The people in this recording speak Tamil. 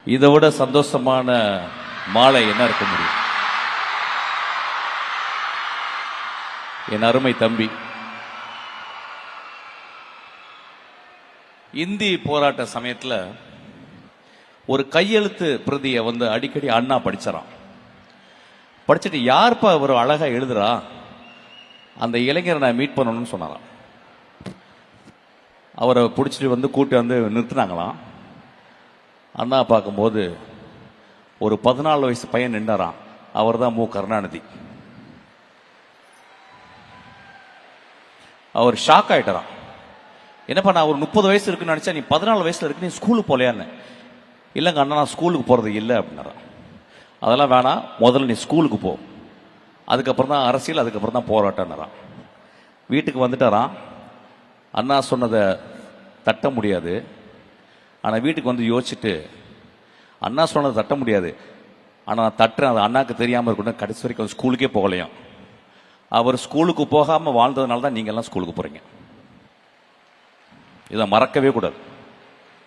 இதை விட சந்தோஷமான மாலை என்ன இருக்க முடியும்? என் அருமை தம்பி, இந்தி போராட்ட சமயத்தில் ஒரு கையெழுத்து பிரதியை அடிக்கடி அண்ணா படிச்சாராம். படிச்சுட்டு யார்ப்பா ஒரு அழகா எழுதுறா, அந்த இளைஞரை நான் மீட் பண்ணணும்னு சொன்னாராம். அவரை பிடிச்சிட்டு கூட்டி நிறுத்தினாங்களாம். அண்ணா பார்க்கும்போது ஒரு 14 வயசு பையன் நின்றாராம். அவர் தான் மு. கருணாநிதி. அவர் ஷாக் ஆயிட்டாராம். என்னப்பா, நான் ஒரு 30 வயசு இருக்குன்னு நினைச்சா நீ 14 வயசுல இருக்கு, நீ ஸ்கூலுக்கு போலையான்னு. இல்லைங்க அண்ணா, நான் ஸ்கூலுக்கு போறது இல்லை அப்படின்னாராம். அதெல்லாம் வேணாம், முதல்ல நீ ஸ்கூலுக்கு போ, அதுக்கப்புறம் தான் அரசியல், அதுக்கப்புறம் தான் போராட்டம்னாராம். வீட்டுக்கு வந்துட்டாராம். அண்ணா சொன்னதை தட்ட முடியாது. ஆனால் வீட்டுக்கு யோசிச்சுட்டு, அண்ணா சொன்னதை தட்ட முடியாது, ஆனால் நான் தட்டுறேன், அது அண்ணாக்கு தெரியாமல் இருக்கணும். கடைசி வரைக்கும் ஸ்கூலுக்கே போகலையும். அவர் ஸ்கூலுக்கு போகாமல் வாழ்ந்ததுனால தான் நீங்க எல்லாம் ஸ்கூலுக்கு போறீங்க. இதை மறக்கவே கூடாது.